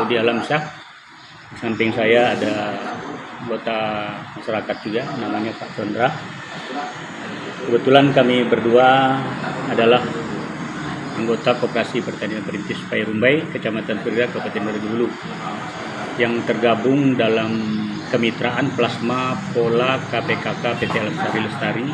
Saudi Alamsyah. Di samping saya ada anggota masyarakat juga, namanya Pak Chandra. Kebetulan kami berdua adalah anggota Koperasi Pertanian Perintis Pairumbai, Kecamatan Purira, Kabupaten Bengkulu, yang tergabung dalam kemitraan Plasma Pola KPKK PT Alam Sari Lestari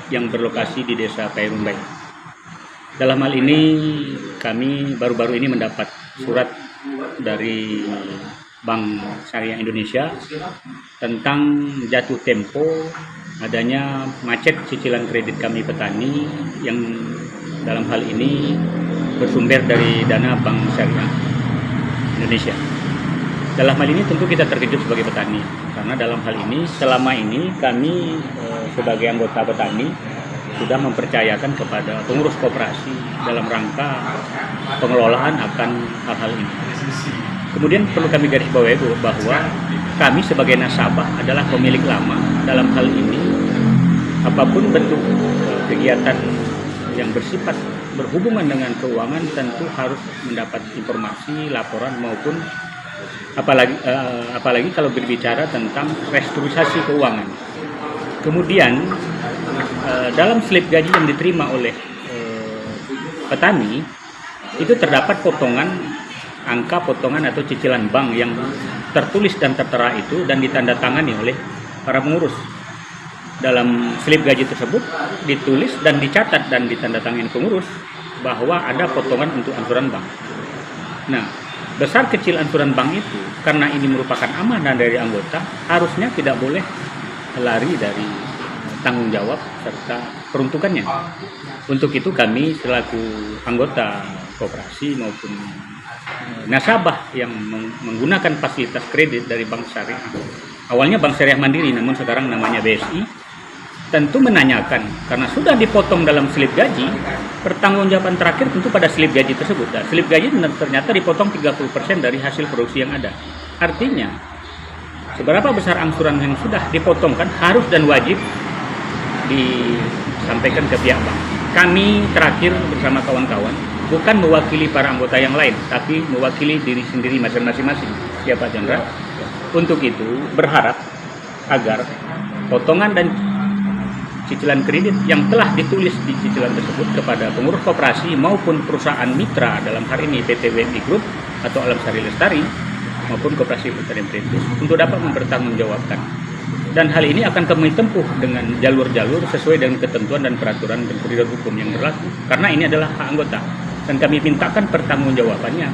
yang berlokasi di Desa Pairumbai. Dalam hal ini kami baru-baru ini mendapat surat dari Bank Syariah Indonesia tentang jatuh tempo adanya macet cicilan kredit kami petani yang dalam hal ini bersumber dari dana Bank Syariah Indonesia. Dalam hal ini tentu kita terkejut sebagai petani, karena dalam hal ini selama ini kami sebagai anggota petani sudah mempercayakan kepada pengurus koperasi dalam rangka pengelolaan akan hal-hal ini. Kemudian perlu kami garis bawahi bahwa kami sebagai nasabah adalah pemilik lama dalam hal ini. Apapun bentuk kegiatan yang bersifat berhubungan dengan keuangan tentu harus mendapat informasi, laporan maupun apalagi kalau berbicara tentang restrukturisasi keuangan. Kemudian dalam slip gaji yang diterima oleh petani itu terdapat angka potongan atau cicilan bank yang tertulis dan tertera itu dan ditandatangani oleh para pengurus. Dalam slip gaji tersebut ditulis dan dicatat dan ditandatangani pengurus bahwa ada potongan untuk angsuran bank. Nah, besar kecil angsuran bank itu karena ini merupakan amanah dari anggota, harusnya tidak boleh lari dari tanggung jawab serta peruntukannya. Untuk itu kami selaku anggota koperasi maupun nasabah yang menggunakan fasilitas kredit dari Bank Syariah, awalnya Bank Syariah Mandiri namun sekarang namanya BSI, tentu menanyakan karena sudah dipotong dalam slip gaji, pertanggungjawaban terakhir tentu pada slip gaji tersebut. Nah, slip gaji ternyata dipotong 30% dari hasil produksi yang ada. Artinya seberapa besar angsuran yang sudah dipotongkan harus dan wajib disampaikan ke pihak bank. Kami terakhir bersama kawan-kawan bukan mewakili para anggota yang lain, tapi mewakili diri sendiri masing-masing. Ya Pak Chandra. Untuk itu berharap agar potongan dan cicilan kredit yang telah ditulis di cicilan tersebut kepada pengurus koperasi maupun perusahaan mitra dalam hari ini PT WMI Group atau Alam Sari Lestari maupun Koperasi Pertanian Perintis untuk dapat mempertanggungjawabkan. Dan hal ini akan kami tempuh dengan jalur-jalur sesuai dengan ketentuan dan peraturan dan koridor hukum yang berlaku. Karena ini adalah hak anggota dan kami mintakan pertanggungjawabannya.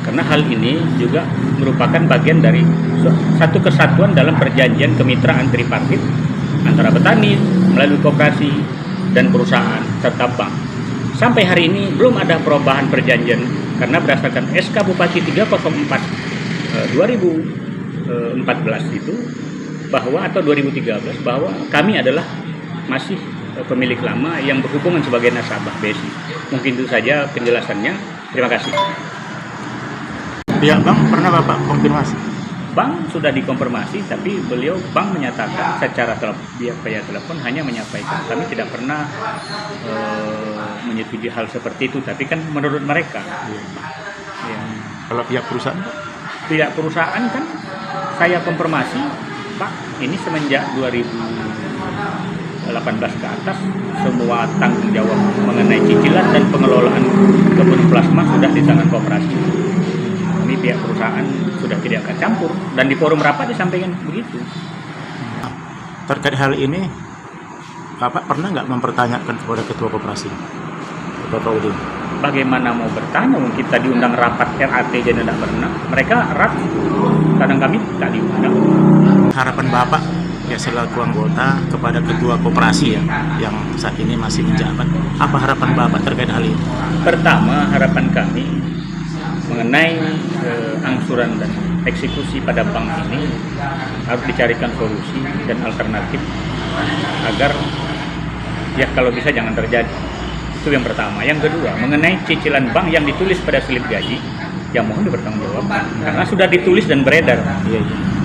Karena hal ini juga merupakan bagian dari satu kesatuan dalam perjanjian kemitraan tripartit antara petani melalui koperasi dan perusahaan serta bank. Sampai hari ini belum ada perubahan perjanjian karena berdasarkan SK Bupati 304 2014 itu atau 2013 bahwa kami adalah masih pemilik lama yang berhubungan sebagai nasabah BSI. Mungkin itu saja penjelasannya. Terima kasih. Pihak bank pernah Bapak konfirmasi? Bank sudah dikonfirmasi, tapi bank menyatakan secara via telepon hanya menyampaikan kami tidak pernah menyetujui hal seperti itu, tapi kan menurut mereka. Ya. Kalau pihak perusahaan? Pihak perusahaan kan saya konfirmasi, Pak, ini semenjak 2018 ke atas semua tanggung jawab mengenai cicilan dan pengelolaan kebun plasma sudah di tangan koperasi. Kami pihak perusahaan sudah tidak akan campur dan di forum rapat disampaikan begitu. Terkait hal ini, Bapak pernah nggak mempertanyakan kepada ketua koperasi, Bapak Udin? Bagaimana mau bertanya? Kita diundang rapat RAT aja tidak pernah. Mereka erat, kadang kami tak diundang. Harapan Bapak ya selaku anggota kepada ketua koperasi yang saat ini masih menjabat, apa harapan Bapak terkait hal ini? Pertama, harapan kami mengenai angsuran dan eksekusi pada bank ini harus dicarikan solusi dan alternatif agar ya kalau bisa jangan terjadi. Itu yang pertama. Yang kedua, mengenai cicilan bank yang ditulis pada slip gaji, ya mohon dipertanggungjawabkan karena sudah ditulis dan beredar.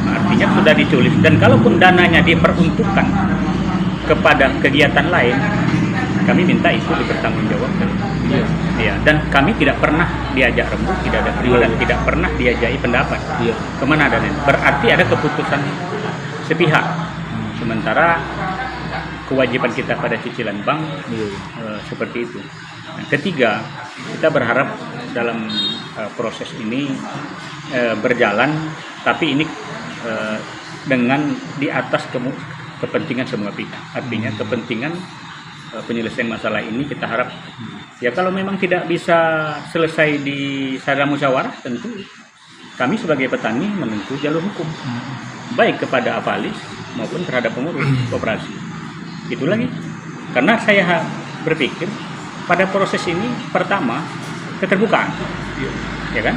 Artinya sudah ditulis, dan kalaupun dananya diperuntukkan kepada kegiatan lain, kami minta itu dipertanggungjawabkan. Ya, dan kami tidak pernah diajak rembuk, tidak ada terima dan tidak pernah diajai pendapat. Iya. Kemana dan berarti ada keputusan sepihak. Sementara kewajiban kita pada cicilan bank Iya. seperti itu. Nah, ketiga, kita berharap dalam proses ini berjalan, tapi ini dengan di atas kepentingan semua pihak. Artinya kepentingan penyelesaian masalah ini kita harap ya kalau memang tidak bisa selesai di sarana musyawarah, tentu kami sebagai petani menempuh jalur hukum, baik kepada Apalis maupun terhadap pengurus koperasi. Itu lagi, karena saya berpikir pada proses ini pertama keterbukaan, ya kan?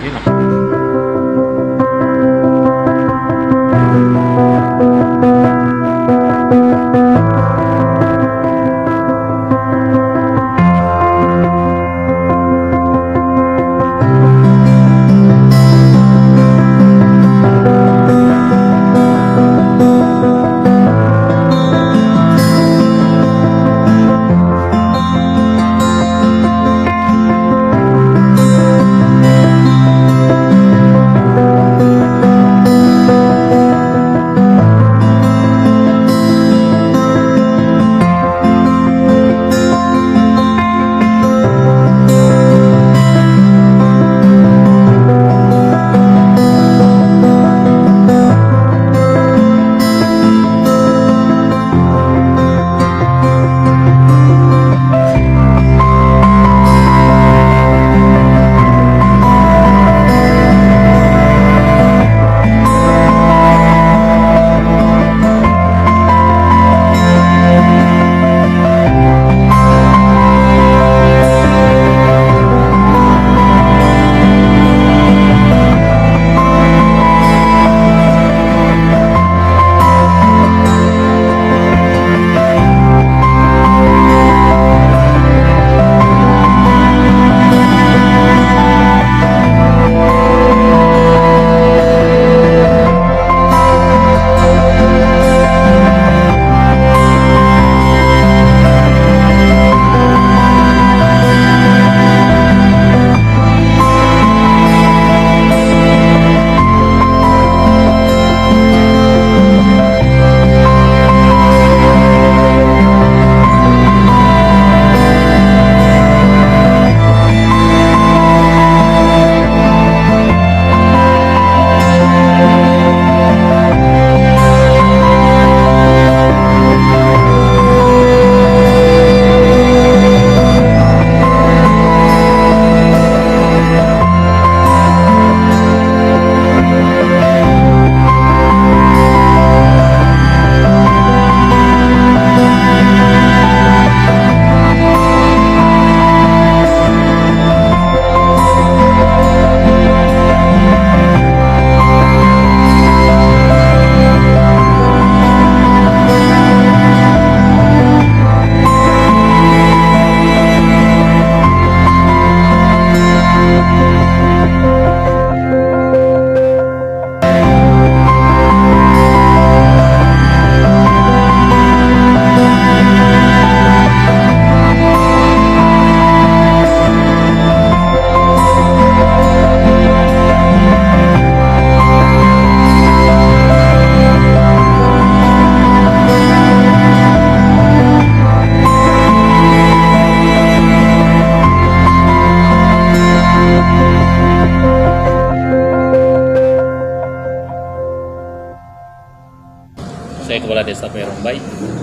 Saya Kepala Desa Perombay,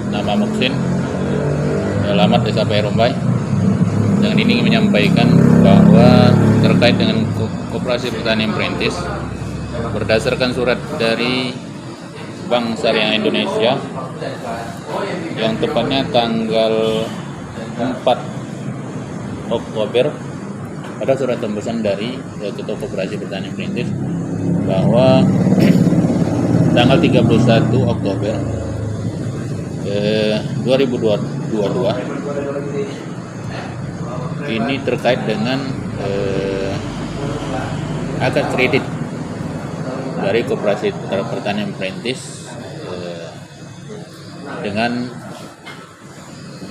nama Muksin, alamat Desa Perombay. Yang ini ingin menyampaikan bahwa terkait dengan Koperasi Pertanian Perintis, berdasarkan surat dari Bank Syariah Indonesia yang tepatnya tanggal 4 Oktober, ada surat tembusan dari Ketua Koperasi Pertanian Perintis bahwa tanggal 31 Oktober 2022 ini terkait dengan akad kredit dari Koperasi Pertanian Perintis dengan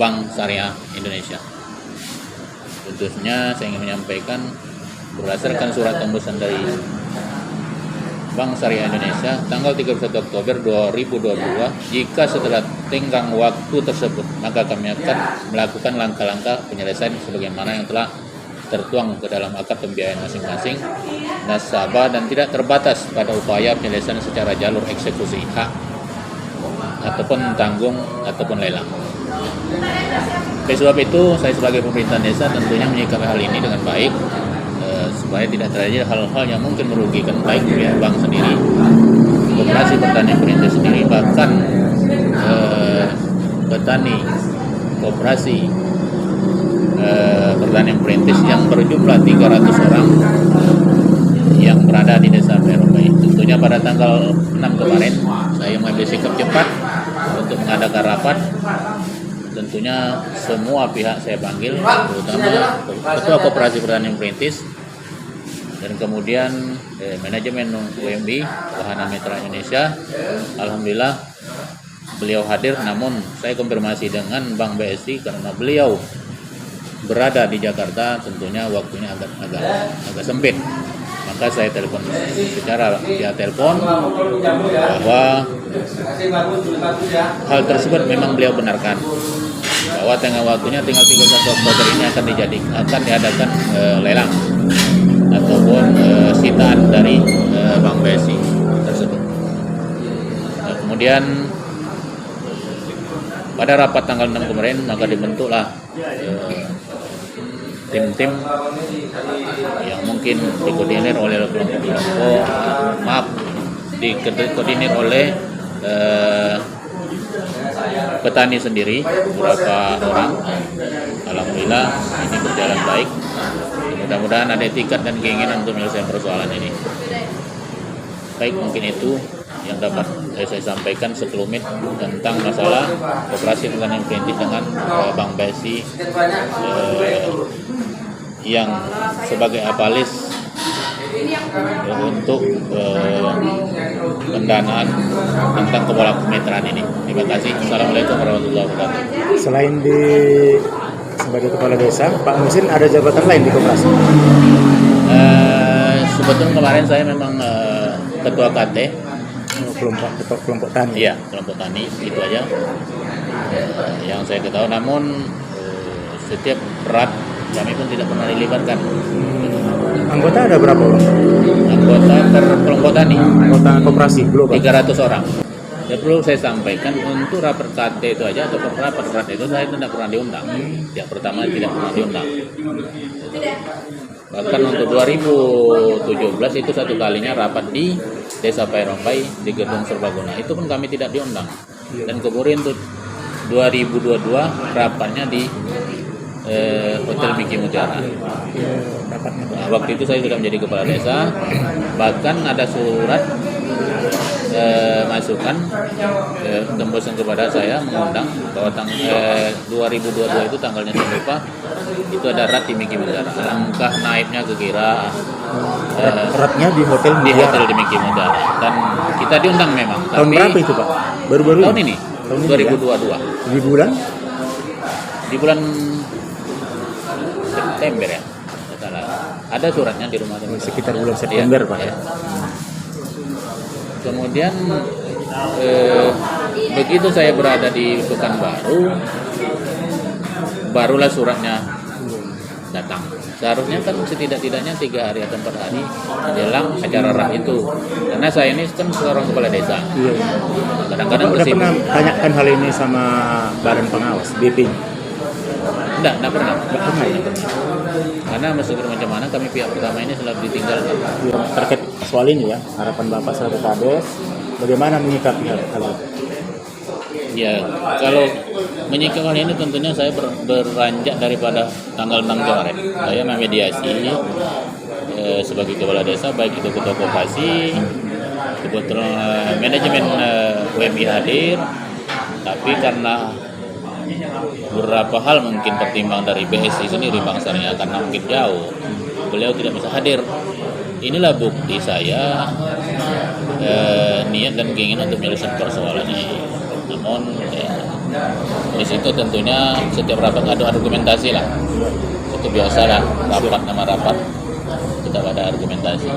Bank Syariah Indonesia. khususnya saya ingin menyampaikan berdasarkan surat tembusan dari Bank Syariah Indonesia tanggal 31 Oktober 2022, jika setelah tenggang waktu tersebut maka kami akan melakukan langkah-langkah penyelesaian sebagaimana yang telah tertuang ke dalam akad pembiayaan masing-masing nasabah dan tidak terbatas pada upaya penyelesaian secara jalur eksekusi hak ataupun tanggung ataupun lelang. Oleh sebab itu saya sebagai pemerintah desa tentunya menyikapi hal ini dengan baik supaya tidak terjadi hal-hal yang mungkin merugikan baik pihak bank sendiri, koperasi petani perintis sendiri, bahkan petani koperasi petani perintis yang berjumlah 300 orang yang berada di desa Perombai. Tentunya pada tanggal 6 kemarin saya mengambil sikap cepat untuk mengadakan rapat. Tentunya semua pihak saya panggil, terutama Ketua Koperasi Petani Perintis dan kemudian manajemen UMB Wahana Mitra Indonesia. Alhamdulillah beliau hadir, namun saya konfirmasi dengan Bank BSI karena beliau berada di Jakarta, tentunya waktunya agak sempit. Maka saya telepon secara via telepon bahwa hal tersebut memang beliau benarkan, bahwa tengah waktunya tinggal 31 Oktober ini akan diadakan lelang ataupun sitaan dari Bank BSI tersebut. Nah, kemudian pada rapat tanggal 6 kemarin maka dibentuklah tim-tim yang mungkin dikoordinir oleh dikoordinir oleh petani sendiri beberapa orang. Alhamdulillah ini berjalan baik. Mudah-mudahan ada etikat dan keinginan untuk menyelesaikan persoalan ini. Baik, mungkin itu yang dapat saya sampaikan sekelumit tentang masalah koperasi petani perintis dengan Bank BSI yang sebagai apalis untuk pendanaan tentang kemitraan ini. Terima kasih. Assalamualaikum warahmatullahi wabarakatuh. Selain sebagai kepala desa, Pak Musin ada jabatan lain di koperasi? Sebetulnya kemarin saya memang ketua KT. Kelompok tani. Iya, kelompok tani, itu aja yang saya ketahui. Namun setiap rat kami pun tidak pernah dilibatkan. Anggota ada berapa orang? Anggota per kelompok tani. Anggota koperasi global 300 orang. Ya, perlu saya sampaikan untuk rapat KT itu aja atau rapat rat itu saya tidak pernah diundang. Yang pertama tidak pernah diundang. Bahkan untuk 2017 itu satu kalinya rapat di Desa Perombai di Gedung Serbaguna. Itu pun kami tidak diundang. Dan kemudian untuk 2022 rapatnya di Hotel Miki Mutiara. Nah, waktu itu saya sudah menjadi kepala desa. Bahkan ada surat masukan tembusan kepada saya mengundang bahwa 2022 itu tanggalnya saya lupa, itu ada rat di Miki Mutiara. Alangkah naibnya kekira ratnya di hotel di Miki Mutiara, dan kita diundang memang. Tahun berapa itu, Pak? Baru-baru tahun ini 2022 di bulan September ya, salah. Ada suratnya di rumah teman. Sekitar bulan September, Ya, Pak. ya. Kemudian begitu saya berada di Pekanbaru, barulah suratnya datang. Seharusnya kan setidak-tidaknya 3 hari atau 4 hari menjelang acara rat itu. Karena saya ini kan seorang kepala desa. Iya. Kadang-kadang Udah bersibuk. pernah tanyakan hal ini sama Badan Pengawas BP? Enggak pernah. Nggak pernah ya? Karena meskipun macam mana kami pihak pertama ini selalu ditinggalkan. Ya, terkait soal ini ya, harapan Bapak selaku Kades, bagaimana menyikapi hal itu? Ya, kalau menyikapi hal ini tentunya saya beranjak daripada tanggal 6 kemarin. Saya memediasi sebagai kepala desa, baik itu ketua koperasi, kebetulan manajemen UMI hadir, tapi karena beberapa hal mungkin pertimbang dari BSI sendiri Bank Syariah karena mungkin jauh, beliau tidak bisa hadir. Inilah bukti saya niat dan keinginan untuk menyelesaikan persoalan ini. Namun di situ tentunya setiap rapat ada argumentasi lah. itu biasalah rapat nama rapat kita pada argumentasi.